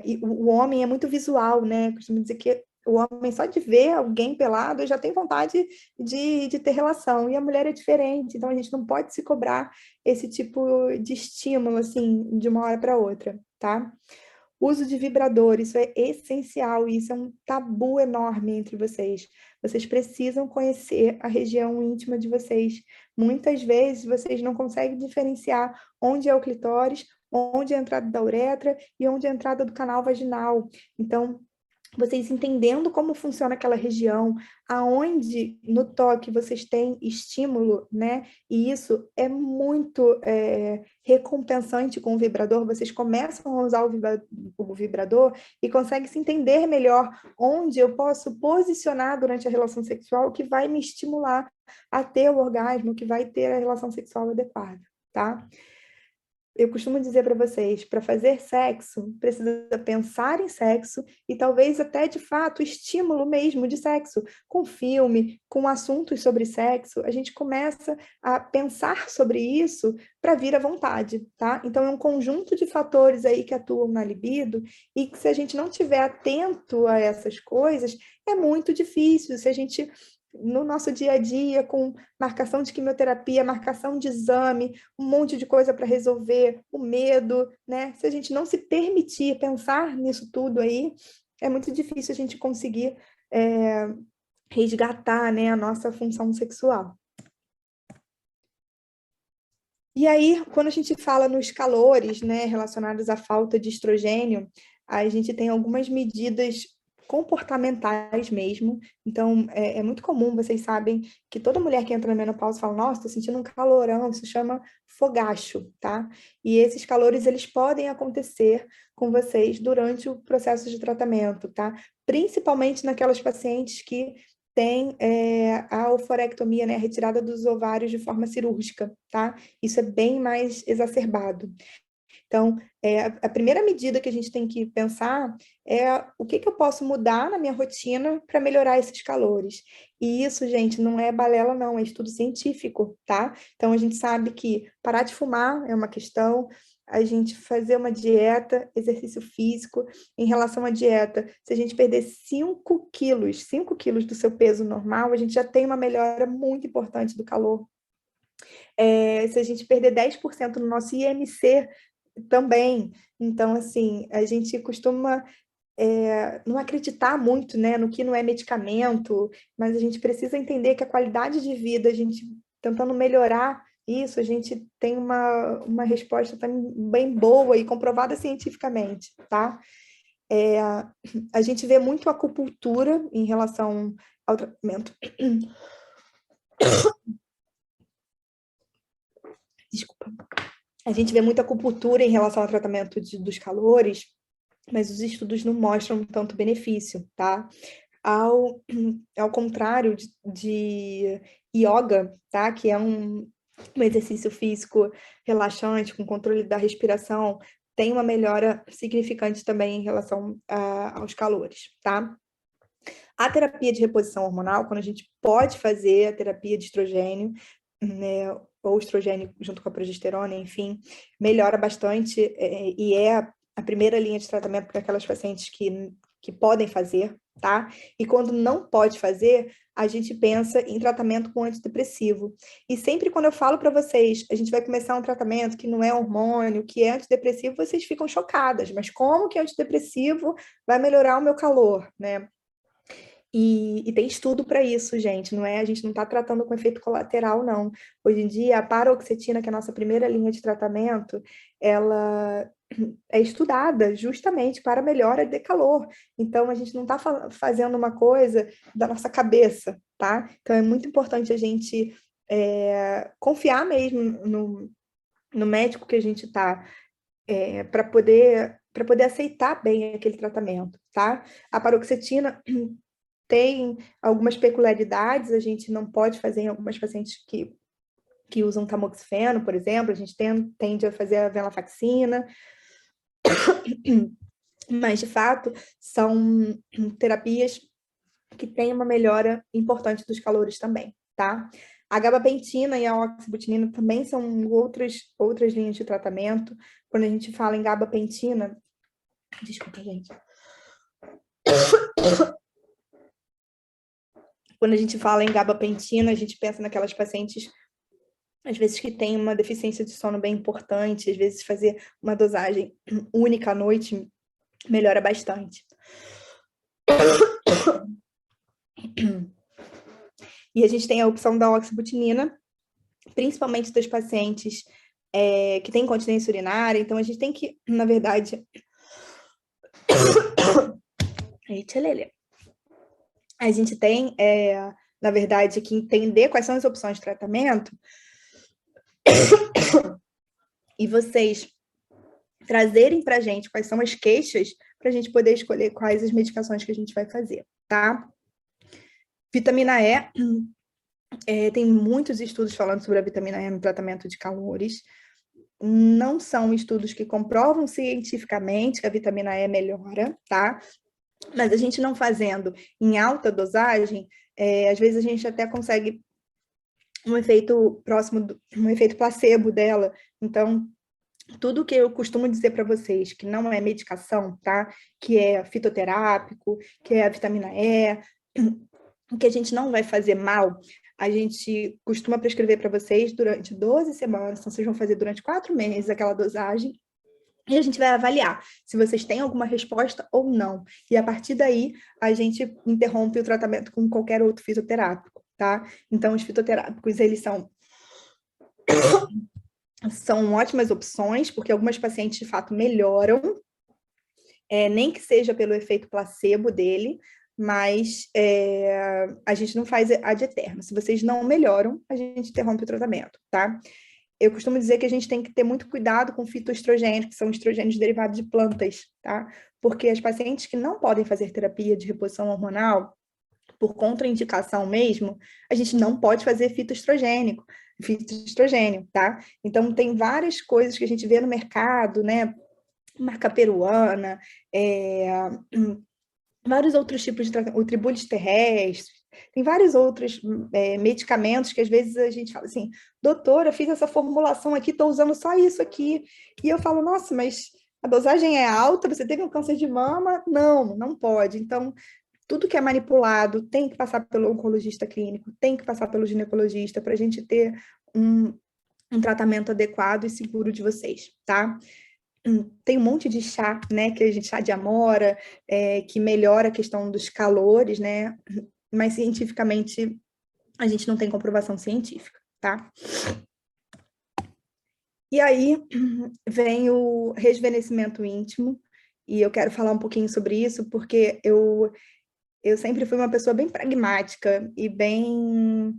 [SPEAKER 3] E o homem é muito visual, né? Costumo dizer que o homem, só de ver alguém pelado, já tem vontade de ter relação, e a mulher é diferente, então a gente não pode se cobrar esse tipo de estímulo, assim, de uma hora para outra, tá? Uso de vibrador, isso é essencial, e isso é um tabu enorme entre vocês. Vocês precisam conhecer a região íntima de vocês. Muitas vezes vocês não conseguem diferenciar onde é o clitóris, onde é a entrada da uretra e onde é a entrada do canal vaginal. Então, vocês entendendo como funciona aquela região, aonde no toque vocês têm estímulo, né? E isso é muito recompensante com o vibrador. Vocês começam a usar o vibrador e conseguem se entender melhor onde eu posso posicionar durante a relação sexual que vai me estimular a ter o orgasmo, que vai ter a relação sexual adequada, tá? Eu costumo dizer para vocês, para fazer sexo, precisa pensar em sexo e talvez até, de fato, estímulo mesmo de sexo. Com filme, com assuntos sobre sexo, a gente começa a pensar sobre isso para vir à vontade, tá? Então, é um conjunto de fatores aí que atuam na libido e que se a gente não estiver atento a essas coisas, é muito difícil. Se a gente no nosso dia a dia, com marcação de quimioterapia, marcação de exame, um monte de coisa para resolver, o medo, né? Se a gente não se permitir pensar nisso tudo aí, é muito difícil a gente conseguir resgatar, né, a nossa função sexual. E aí, quando a gente fala nos calores, né, relacionados à falta de estrogênio, a gente tem algumas medidas comportamentais mesmo. Então, é muito comum, vocês sabem, que toda mulher que entra na menopausa fala, nossa, tô sentindo um calorão, isso chama fogacho, tá? E esses calores, eles podem acontecer com vocês durante o processo de tratamento, tá? Principalmente naquelas pacientes que têm a oforectomia, né, a retirada dos ovários de forma cirúrgica, tá? Isso é bem mais exacerbado. Então, a primeira medida que a gente tem que pensar é o que eu posso mudar na minha rotina para melhorar esses calores. E isso, gente, não é balela, não, é estudo científico, tá? Então, a gente sabe que parar de fumar é uma questão, a gente fazer uma dieta, exercício físico. Em relação à dieta, se a gente perder 5 quilos do seu peso normal, a gente já tem uma melhora muito importante do calor. Se a gente perder 10% no nosso IMC, também. Então, assim, a gente costuma não acreditar muito, né, no que não é medicamento, mas a gente precisa entender que a qualidade de vida, a gente tentando melhorar isso, a gente tem uma resposta também bem boa e comprovada cientificamente, tá? A gente vê muito acupuntura em relação ao tratamento. Desculpa. A gente vê muita acupuntura em relação ao tratamento dos calores, mas os estudos não mostram tanto benefício, tá? Ao contrário de yoga, tá? Que é um exercício físico relaxante, com controle da respiração, tem uma melhora significante também em relação aos calores, tá? A terapia de reposição hormonal, quando a gente pode fazer a terapia de estrogênio, né, ou estrogênio junto com a progesterona, enfim, melhora bastante e é a primeira linha de tratamento para aquelas pacientes que podem fazer, tá? E quando não pode fazer, a gente pensa em tratamento com antidepressivo. E sempre quando eu falo para vocês, a gente vai começar um tratamento que não é hormônio, que é antidepressivo, vocês ficam chocadas. Mas como que antidepressivo vai melhorar o meu calor, né? E tem estudo para isso, gente, não é? A gente não está tratando com efeito colateral, não. Hoje em dia, a paroxetina, que é a nossa primeira linha de tratamento, ela é estudada justamente para melhora de calor. Então, a gente não está fazendo uma coisa da nossa cabeça, tá? Então, é muito importante a gente confiar mesmo no médico que a gente está, para poder aceitar bem aquele tratamento, tá? A paroxetina tem algumas peculiaridades, a gente não pode fazer em algumas pacientes que usam tamoxifeno, por exemplo, a gente tende a fazer a venlafaxina, mas, de fato, são terapias que têm uma melhora importante dos calores também, tá? A gabapentina e a oxabutinina também são outras linhas de tratamento. Quando a gente fala em gabapentina... Desculpa, gente. Quando a gente fala em gabapentina, a gente pensa naquelas pacientes, às vezes, que têm uma deficiência de sono bem importante, às vezes fazer uma dosagem única à noite melhora bastante. E a gente tem a opção da oxabutinina, principalmente dos pacientes que têm incontinência urinária. Então, a gente tem que, na verdade, Eita, Lelê. A gente tem, na verdade, que entender quais são as opções de tratamento e vocês trazerem para a gente quais são as queixas para a gente poder escolher quais as medicações que a gente vai fazer, tá? Vitamina E, tem muitos estudos falando sobre a vitamina E no tratamento de calores. Não são estudos que comprovam cientificamente que a vitamina E melhora, tá? Mas a gente não fazendo em alta dosagem, às vezes a gente até consegue um efeito próximo, um efeito placebo dela. Então, tudo que eu costumo dizer para vocês que não é medicação, tá? Que é fitoterápico, que é a vitamina E, que a gente não vai fazer mal, a gente costuma prescrever para vocês durante 12 semanas, então vocês vão fazer durante 4 meses aquela dosagem, e a gente vai avaliar se vocês têm alguma resposta ou não. E a partir daí, a gente interrompe o tratamento com qualquer outro fitoterápico, tá? Então, os fitoterápicos, eles são ótimas opções, porque algumas pacientes, de fato, melhoram, nem que seja pelo efeito placebo dele, mas a gente não faz ad eterno. Se vocês não melhoram, a gente interrompe o tratamento, tá? Eu costumo dizer que a gente tem que ter muito cuidado com fitoestrogênios, que são estrogênios derivados de plantas, tá? Porque as pacientes que não podem fazer terapia de reposição hormonal, por contraindicação mesmo, a gente não pode fazer fitoestrogênio, tá? Então, tem várias coisas que a gente vê no mercado, né? Marca peruana, vários outros tipos de tratamento, o tribulis terrestre, tem vários outros medicamentos que às vezes a gente fala assim, doutora, fiz essa formulação aqui, estou usando só isso aqui. E eu falo, nossa, mas a dosagem é alta, você teve um câncer de mama? Não, não pode. Então, tudo que é manipulado tem que passar pelo oncologista clínico, tem que passar pelo ginecologista para a gente ter um tratamento adequado e seguro de vocês, tá? Tem um monte de chá, né, que a gente chá de amora, que melhora a questão dos calores, né, mas cientificamente a gente não tem comprovação científica, tá? E aí vem o rejuvenescimento íntimo, e eu quero falar um pouquinho sobre isso, porque eu sempre fui uma pessoa bem pragmática e bem,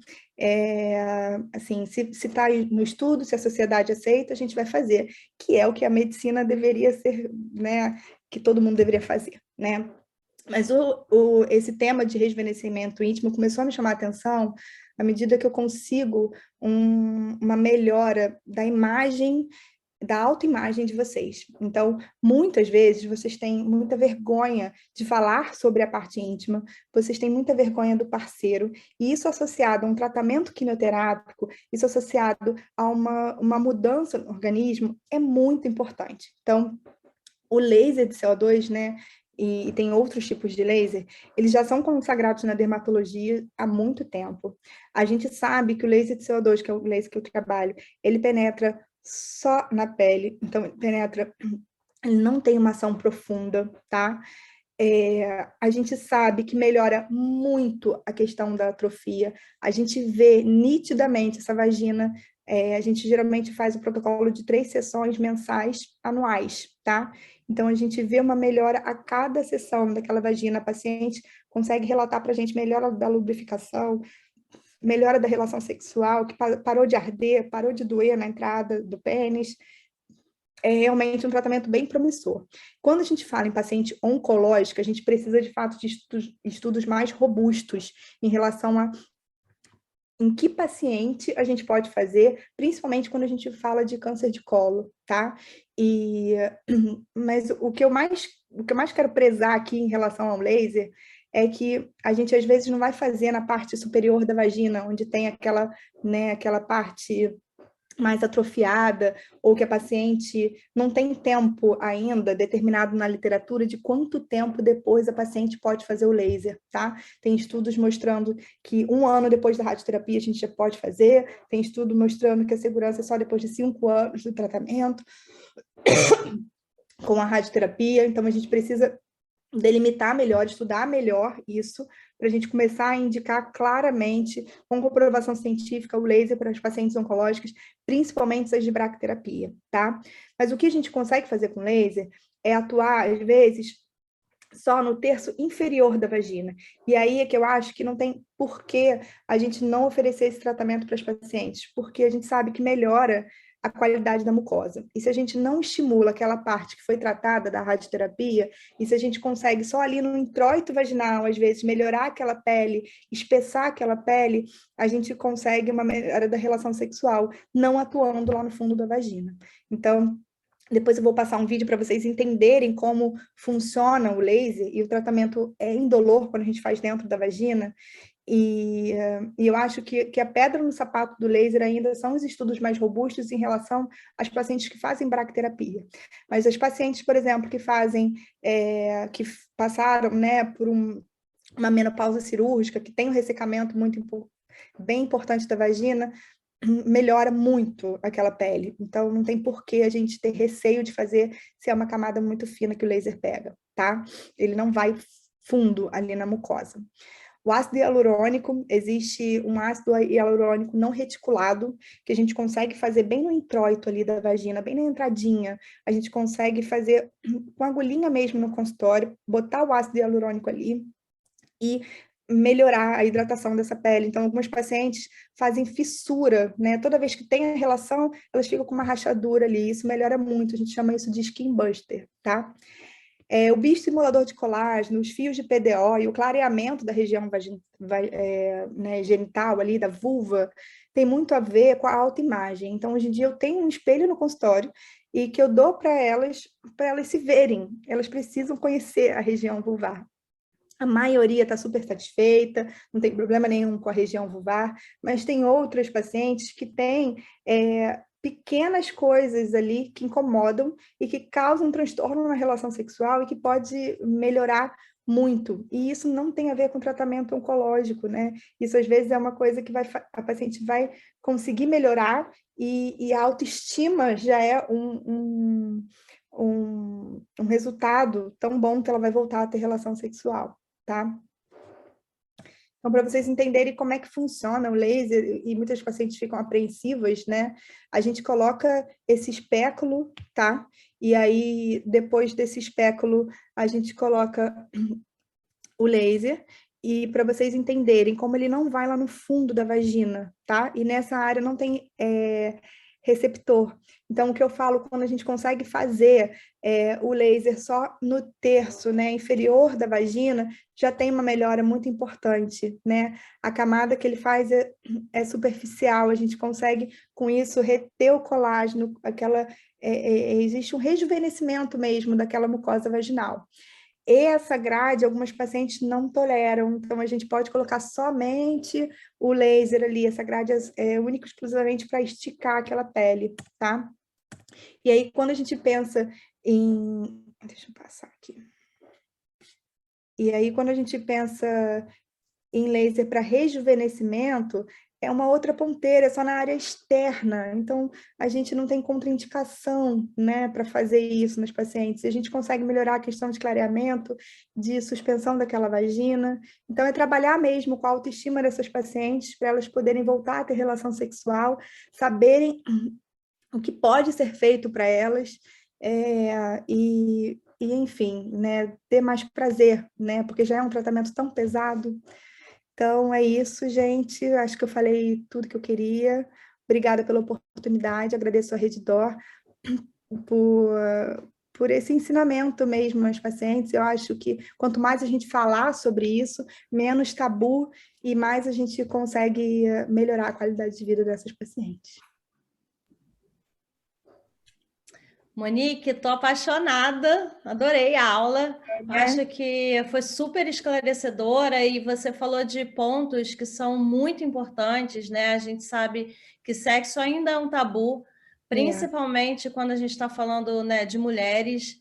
[SPEAKER 3] assim, se está no estudo, se a sociedade aceita, a gente vai fazer, que é o que a medicina deveria ser, né, que todo mundo deveria fazer, né? Mas esse tema de rejuvenescimento íntimo começou a me chamar a atenção à medida que eu consigo uma melhora da imagem, da autoimagem de vocês. Então, muitas vezes, vocês têm muita vergonha de falar sobre a parte íntima, vocês têm muita vergonha do parceiro, e isso associado a um tratamento quimioterápico, isso associado a uma mudança no organismo, é muito importante. Então, o laser de CO2, né, e tem outros tipos de laser, eles já são consagrados na dermatologia há muito tempo. A gente sabe que o laser de CO2, que é o laser que eu trabalho, ele penetra só na pele, então ele não tem uma ação profunda, tá? A gente sabe que melhora muito a questão da atrofia, a gente vê nitidamente essa vagina, a gente geralmente faz o protocolo de 3 sessões mensais anuais, tá? Então, a gente vê uma melhora a cada sessão daquela vagina, a paciente consegue relatar para a gente melhora da lubrificação, melhora da relação sexual, que parou de arder, parou de doer na entrada do pênis. É realmente um tratamento bem promissor. Quando a gente fala em paciente oncológica, a gente precisa, de fato, de estudos mais robustos em relação a em que paciente a gente pode fazer, principalmente quando a gente fala de câncer de colo, tá? Mas o que eu mais quero prezar aqui em relação ao laser é que a gente, às vezes, não vai fazer na parte superior da vagina, onde tem aquela parte mais atrofiada, ou que a paciente não tem tempo ainda determinado na literatura de quanto tempo depois a paciente pode fazer o laser, tá? Tem estudos mostrando que 1 ano depois da radioterapia a gente já pode fazer, tem estudo mostrando que a segurança é só depois de 5 anos do tratamento com a radioterapia, então a gente precisa delimitar melhor, estudar melhor isso, para a gente começar a indicar claramente, com comprovação científica, o laser para as pacientes oncológicas, principalmente as de bracterapia, tá? Mas o que a gente consegue fazer com laser é atuar, às vezes, só no terço inferior da vagina. E aí é que eu acho que não tem porquê a gente não oferecer esse tratamento para as pacientes, porque a gente sabe que melhora a qualidade da mucosa. E se a gente não estimula aquela parte que foi tratada da radioterapia, e se a gente consegue só ali no introito vaginal, às vezes, melhorar aquela pele, espessar aquela pele, a gente consegue uma melhora da relação sexual, não atuando lá no fundo da vagina. Então, depois eu vou passar um vídeo para vocês entenderem como funciona o laser, e o tratamento é indolor quando a gente faz dentro da vagina. E eu acho que a pedra no sapato do laser ainda são os estudos mais robustos em relação às pacientes que fazem braquiterapia. Mas as pacientes, por exemplo, que fazem, que passaram, né, por uma menopausa cirúrgica, que tem um ressecamento bem importante da vagina, melhora muito aquela pele. Então, não tem por que a gente ter receio de fazer se é uma camada muito fina que o laser pega, tá? Ele não vai fundo ali na mucosa. O ácido hialurônico, existe um ácido hialurônico não reticulado, que a gente consegue fazer bem no introito ali da vagina, bem na entradinha. A gente consegue fazer com agulhinha mesmo no consultório, botar o ácido hialurônico ali e melhorar a hidratação dessa pele. Então, algumas pacientes fazem fissura, né? Toda vez que tem a relação, elas ficam com uma rachadura ali. Isso melhora muito, a gente chama isso de skin buster, tá? O bioestimulador de colágeno, os fios de PDO e o clareamento da região né, genital ali, da vulva, tem muito a ver com a autoimagem. Então, hoje em dia, eu tenho um espelho no consultório e que eu dou para elas se verem. Elas precisam conhecer a região vulvar. A maioria está super satisfeita, não tem problema nenhum com a região vulvar, mas tem outras pacientes que têm pequenas coisas ali que incomodam e que causam transtorno na relação sexual e que pode melhorar muito. E isso não tem a ver com tratamento oncológico, né? Isso às vezes é uma coisa que a paciente vai conseguir melhorar e a autoestima já é um resultado tão bom que ela vai voltar a ter relação sexual, tá? Então, para vocês entenderem como é que funciona o laser, e muitas pacientes ficam apreensivas, né? A gente coloca esse espéculo, tá? E aí, depois desse espéculo, a gente coloca o laser, e para vocês entenderem como ele não vai lá no fundo da vagina, tá? E nessa área não tem receptor. Então, o que eu falo, quando a gente consegue fazer o laser só no terço, né, inferior da vagina, já tem uma melhora muito importante, né? A camada que ele faz é superficial, a gente consegue, com isso, reter o colágeno, existe um rejuvenescimento mesmo daquela mucosa vaginal. Essa grade, algumas pacientes não toleram, então a gente pode colocar somente o laser ali, essa grade é única e exclusivamente para esticar aquela pele, tá? E aí, quando a gente pensa em... Deixa eu passar aqui. E aí, quando a gente pensa em laser para rejuvenescimento, é uma outra ponteira, é só na área externa. Então, a gente não tem contraindicação, né, para fazer isso nos pacientes. A gente consegue melhorar a questão de clareamento, de suspensão daquela vagina. Então, é trabalhar mesmo com a autoestima dessas pacientes, para elas poderem voltar a ter relação sexual, saberem o que pode ser feito para elas, enfim, né, ter mais prazer, né, porque já é um tratamento tão pesado. Então, é isso, gente. Acho que eu falei tudo que eu queria. Obrigada pela oportunidade. Agradeço a Redditor por esse ensinamento mesmo aos pacientes. Eu acho que quanto mais a gente falar sobre isso, menos tabu e mais a gente consegue melhorar a qualidade de vida dessas pacientes.
[SPEAKER 1] Monique, estou apaixonada, adorei a aula, acho que foi super esclarecedora e você falou de pontos que são muito importantes, né? A gente sabe que sexo ainda é um tabu, principalmente quando a gente está falando, né, de mulheres.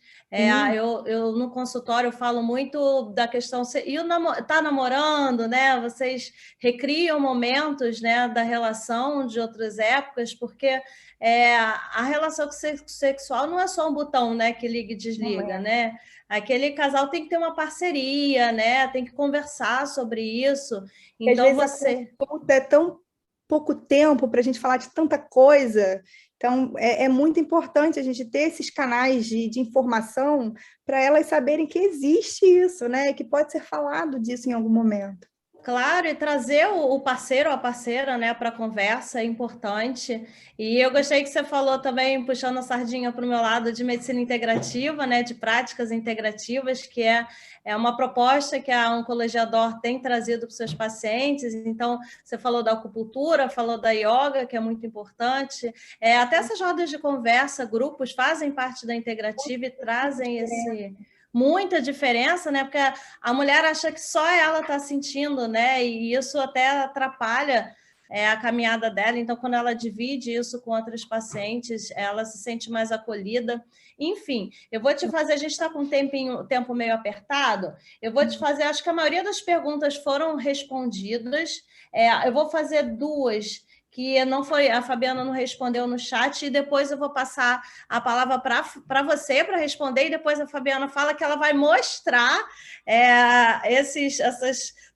[SPEAKER 1] Eu no consultório falo muito da questão... E tá namorando, né? Vocês recriam momentos, né, da relação de outras épocas, porque... a relação sexual não é só um botão, né, que liga e desliga, né? Aquele casal tem que ter uma parceria, né? Tem que conversar sobre isso.
[SPEAKER 3] Então, às vezes a consulta é tão pouco tempo para a gente falar de tanta coisa Então, é muito importante a gente ter esses canais de informação para elas saberem que existe isso, né? Que pode ser falado disso em algum momento.
[SPEAKER 1] Claro, e trazer o parceiro ou a parceira, né, para a conversa é importante. E eu gostei que você falou também, puxando a sardinha para o meu lado, de medicina integrativa, né, de práticas integrativas, que é uma proposta que a Oncologia DOR tem trazido para os seus pacientes. Então, você falou da acupuntura, falou da yoga, que é muito importante. Até essas rodas de conversa, grupos, fazem parte da integrativa e trazem muita diferença, né? Porque a mulher acha que só ela está sentindo, né? E isso até atrapalha a caminhada dela. Então, quando ela divide isso com outras pacientes, ela se sente mais acolhida. Enfim, eu vou te fazer, a gente está com tempo meio apertado, eu vou te fazer, acho que a maioria das perguntas foram respondidas. Eu vou fazer duas que não foi, a Fabiana não respondeu no chat, e depois eu vou passar a palavra para você para responder, e depois a Fabiana fala que ela vai mostrar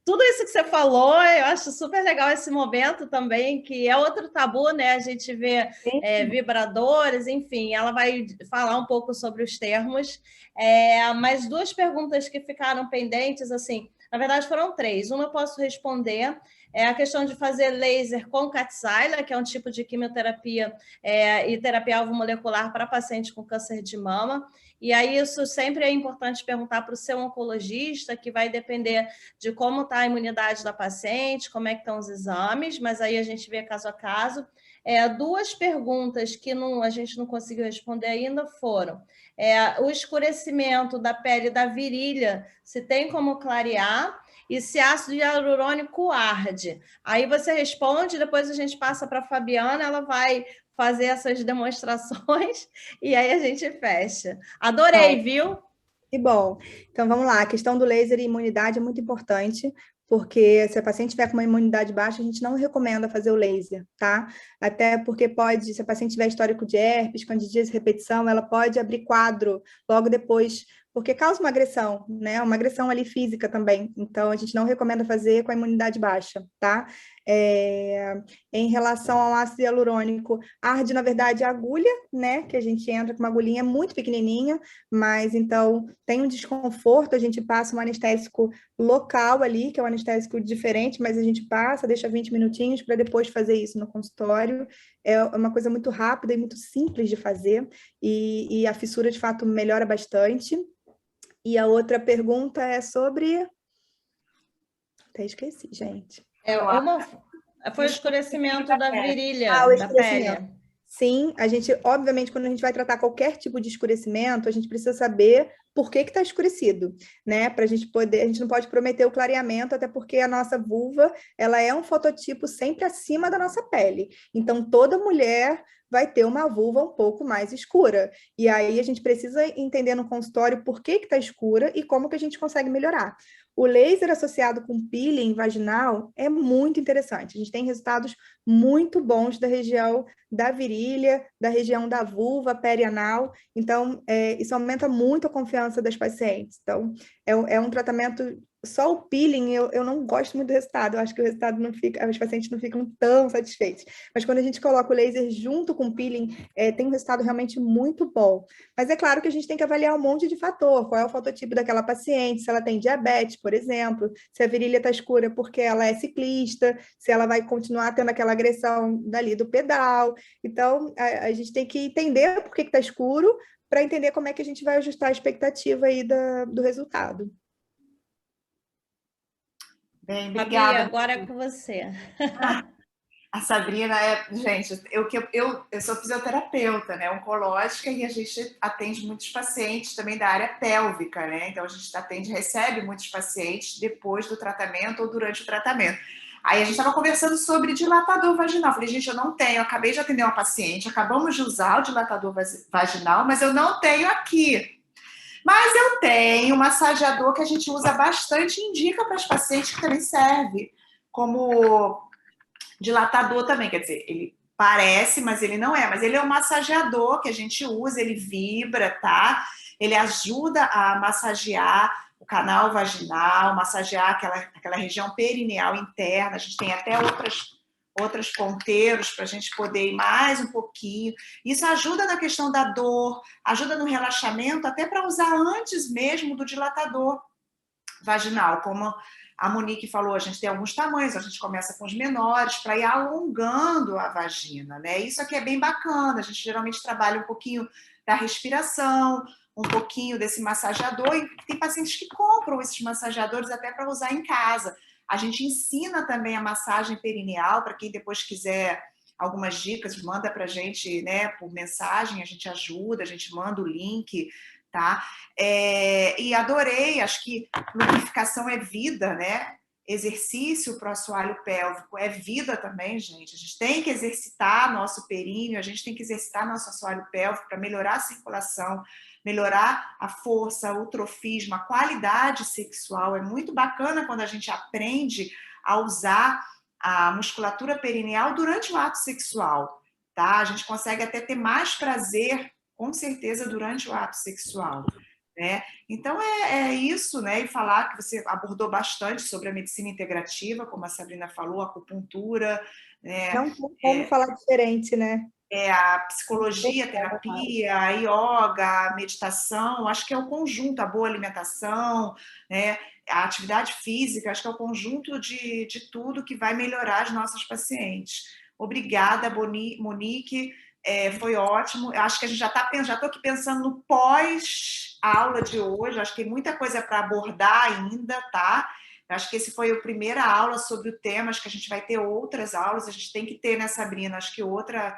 [SPEAKER 1] tudo isso que você falou. Eu acho super legal esse momento também, que é outro tabu, né? A gente vê vibradores, enfim, ela vai falar um pouco sobre os termos. Mas duas perguntas que ficaram pendentes, assim, na verdade foram três. Uma eu posso responder, é a questão de fazer laser com Kadcyla, que é um tipo de quimioterapia e terapia alvo molecular para paciente com câncer de mama. E aí isso sempre é importante perguntar para o seu oncologista, que vai depender de como está a imunidade da paciente, como é que estão os exames, mas aí a gente vê caso a caso. Duas perguntas que a gente não conseguiu responder ainda foram: o escurecimento da pele da virilha, se tem como clarear, e se ácido hialurônico arde. Aí você responde, depois a gente passa para a Fabiana, ela vai fazer essas demonstrações e aí a gente fecha. Adorei, viu?
[SPEAKER 3] Que bom. Então, vamos lá. A questão do laser e imunidade é muito importante, porque se a paciente tiver com uma imunidade baixa, a gente não recomenda fazer o laser, tá? Até porque pode, se a paciente tiver histórico de herpes, candidíase de repetição, ela pode abrir quadro logo depois, porque causa uma agressão, né? Uma agressão ali física também. Então, a gente não recomenda fazer com a imunidade baixa, tá? Em relação ao ácido hialurônico, arde, na verdade, a agulha, né? Que a gente entra com uma agulhinha muito pequenininha, mas então tem um desconforto, a gente passa um anestésico local ali, que é um anestésico diferente, mas a gente passa, deixa 20 minutinhos para depois fazer isso no consultório. É uma coisa muito rápida e muito simples de fazer, e a fissura, de fato, melhora bastante. E a outra pergunta é sobre... Até esqueci, gente.
[SPEAKER 1] Foi o escurecimento da virilha,
[SPEAKER 3] o
[SPEAKER 1] da
[SPEAKER 3] escurecimento.
[SPEAKER 1] pele.
[SPEAKER 3] Sim, a gente, obviamente, quando a gente vai tratar qualquer tipo de escurecimento, a gente precisa saber por que está escurecido, né? Para a gente poder, a gente não pode prometer o clareamento, até porque a nossa vulva, ela é um fototipo sempre acima da nossa pele. Então, toda mulher vai ter uma vulva um pouco mais escura. E aí a gente precisa entender no consultório por que está escura e como que a gente consegue melhorar. O laser associado com peeling vaginal é muito interessante. A gente tem resultados muito bons da região da virilha, da região da vulva, perianal. Então, isso aumenta muito a confiança das pacientes. Então, é um tratamento... Só o peeling, eu não gosto muito do resultado. Eu acho que o resultado não fica... Os pacientes não ficam tão satisfeitos. Mas quando a gente coloca o laser junto com o peeling, tem um resultado realmente muito bom. Mas é claro que a gente tem que avaliar um monte de fator. Qual é o fototipo daquela paciente? Se ela tem diabetes, por exemplo. Se a virilha está escura porque ela é ciclista. Se ela vai continuar tendo aquela agressão dali do pedal. Então, a gente tem que entender por que está escuro, para entender como é que a gente vai ajustar a expectativa aí do resultado.
[SPEAKER 2] Bem, obrigada.
[SPEAKER 1] Fabi, agora é com você.
[SPEAKER 2] A Sabrina gente, eu sou fisioterapeuta, né, oncológica, e a gente atende muitos pacientes também da área pélvica, né? Então a gente recebe muitos pacientes depois do tratamento ou durante o tratamento. Aí a gente estava conversando sobre dilatador vaginal. Falei, gente, eu não tenho, eu acabei de atender uma paciente, acabamos de usar o dilatador vaginal, mas eu não tenho aqui. Mas eu tenho um massageador que a gente usa bastante e indica para as pacientes, que também serve como dilatador também. Quer dizer, ele parece, mas ele não é. Mas ele é um massageador que a gente usa, ele vibra, tá? Ele ajuda a massagear o canal vaginal, massagear aquela região perineal interna. A gente tem até outros ponteiros para a gente poder ir mais um pouquinho. Isso ajuda na questão da dor, ajuda no relaxamento, até para usar antes mesmo do dilatador vaginal. Como a Monique falou, a gente tem alguns tamanhos, a gente começa com os menores para ir alongando a vagina, né? Isso aqui é bem bacana, a gente geralmente trabalha um pouquinho da respiração, um pouquinho desse massageador, e tem pacientes que compram esses massageadores até para usar em casa. A gente ensina também a massagem perineal, para quem depois quiser algumas dicas, manda para a gente, né, por mensagem, a gente ajuda, a gente manda o link, tá? E adorei, acho que lubrificação é vida, né? Exercício para o assoalho pélvico é vida também, gente. A gente tem que exercitar nosso períneo, a gente tem que exercitar nosso assoalho pélvico para melhorar a circulação, melhorar a força, o trofismo, a qualidade sexual. É muito bacana quando a gente aprende a usar a musculatura perineal durante o ato sexual, tá? A gente consegue até ter mais prazer, com certeza, durante o ato sexual, né? Então é isso, né? E falar que você abordou bastante sobre a medicina integrativa, como a Sabrina falou, a acupuntura, né?
[SPEAKER 3] Não tem como falar diferente, né?
[SPEAKER 2] A psicologia, a terapia, a yoga, a meditação, acho que é o conjunto, a boa alimentação, né? A atividade física, acho que é o conjunto de tudo que vai melhorar as nossas pacientes. Obrigada, Monique, foi ótimo. Eu acho que a gente já estou aqui pensando no pós-aula de hoje, acho que tem muita coisa para abordar ainda, tá? Eu acho que esse foi a primeira aula sobre o tema, acho que a gente vai ter outras aulas, a gente tem que ter, né, Sabrina, acho que outra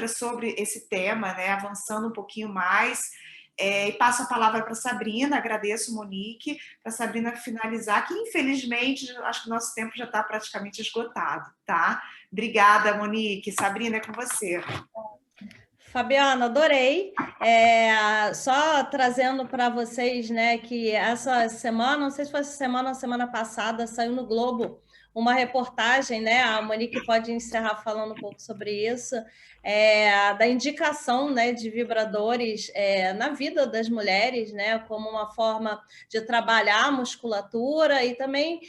[SPEAKER 2] sobre esse tema, né, avançando um pouquinho mais. E passo a palavra para a Sabrina, agradeço, Monique, para a Sabrina finalizar, que infelizmente acho que o nosso tempo já está praticamente esgotado, tá? Obrigada, Monique. Sabrina, é com você.
[SPEAKER 1] Fabiana, adorei. Só trazendo para vocês, né, que essa semana, não sei se foi essa semana ou semana passada, saiu no Globo uma reportagem, né? A Monique pode encerrar falando um pouco sobre isso, da indicação, né, de vibradores na vida das mulheres, né, como uma forma de trabalhar a musculatura e também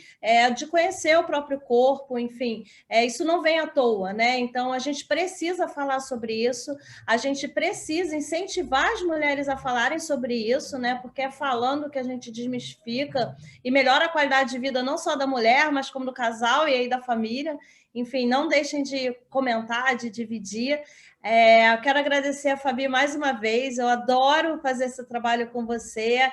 [SPEAKER 1] de conhecer o próprio corpo, enfim. Isso não vem à toa, né? Então a gente precisa falar sobre isso. A gente precisa incentivar as mulheres a falarem sobre isso, né? Porque é falando que a gente desmistifica e melhora a qualidade de vida não só da mulher, mas como do casal e aí da família. Enfim, não deixem de comentar, de dividir. Eu quero agradecer a Fabi mais uma vez. Eu adoro fazer esse trabalho com você.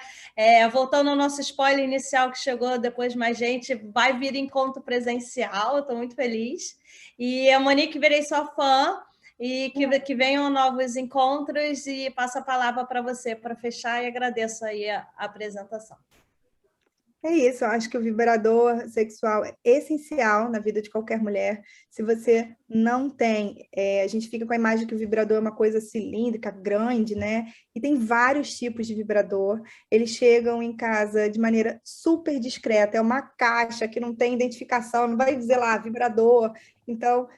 [SPEAKER 1] Voltando ao nosso spoiler inicial que chegou depois mais gente, vai vir encontro presencial. Estou muito feliz. E a Monique, virei sua fã. E que venham novos encontros e passo a palavra para você para fechar e agradeço aí a apresentação.
[SPEAKER 3] É isso, eu acho que o vibrador sexual é essencial na vida de qualquer mulher. Se você não tem, a gente fica com a imagem que o vibrador é uma coisa cilíndrica, grande, né? E tem vários tipos de vibrador. Eles chegam em casa de maneira super discreta, é uma caixa que não tem identificação, não vai dizer lá vibrador. Então,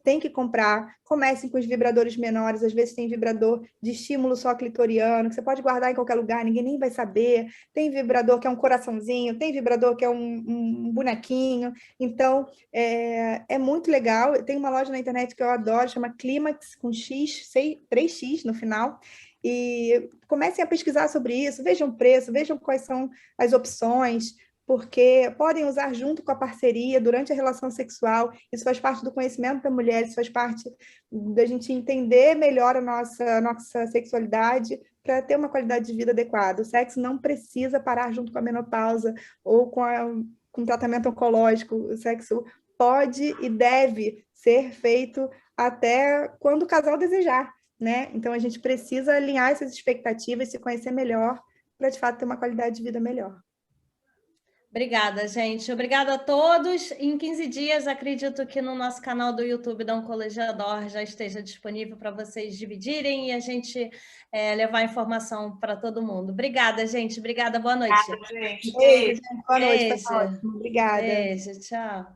[SPEAKER 3] tem que comprar. Comecem com os vibradores menores. Às vezes tem vibrador de estímulo só clitoriano, que você pode guardar em qualquer lugar, ninguém nem vai saber. Tem vibrador que é um coraçãozinho, tem vibrador que é um bonequinho. Então, é muito legal. Tem uma loja na internet que eu adoro, chama Clímax, com X, 3X no final. E comecem a pesquisar sobre isso, vejam o preço, vejam quais são as opções, porque podem usar junto com a parceria durante a relação sexual. Isso faz parte do conhecimento da mulher, isso faz parte da gente entender melhor a nossa sexualidade para ter uma qualidade de vida adequada. O sexo não precisa parar junto com a menopausa ou com o tratamento oncológico. O sexo pode e deve ser feito até quando o casal desejar, né? Então, a gente precisa alinhar essas expectativas, se conhecer melhor, para, de fato, ter uma qualidade de vida melhor.
[SPEAKER 1] Obrigada, gente. Obrigada a todos. Em 15 dias, acredito que no nosso canal do YouTube da Oncologia Dor já esteja disponível para vocês dividirem e a gente levar informação para todo mundo. Obrigada, gente. Obrigada. Boa noite.
[SPEAKER 2] Obrigada, gente.
[SPEAKER 3] Beijo, gente. Boa noite.
[SPEAKER 1] Beijo.
[SPEAKER 3] Foi ótimo. Obrigada.
[SPEAKER 1] Beijo. Tchau.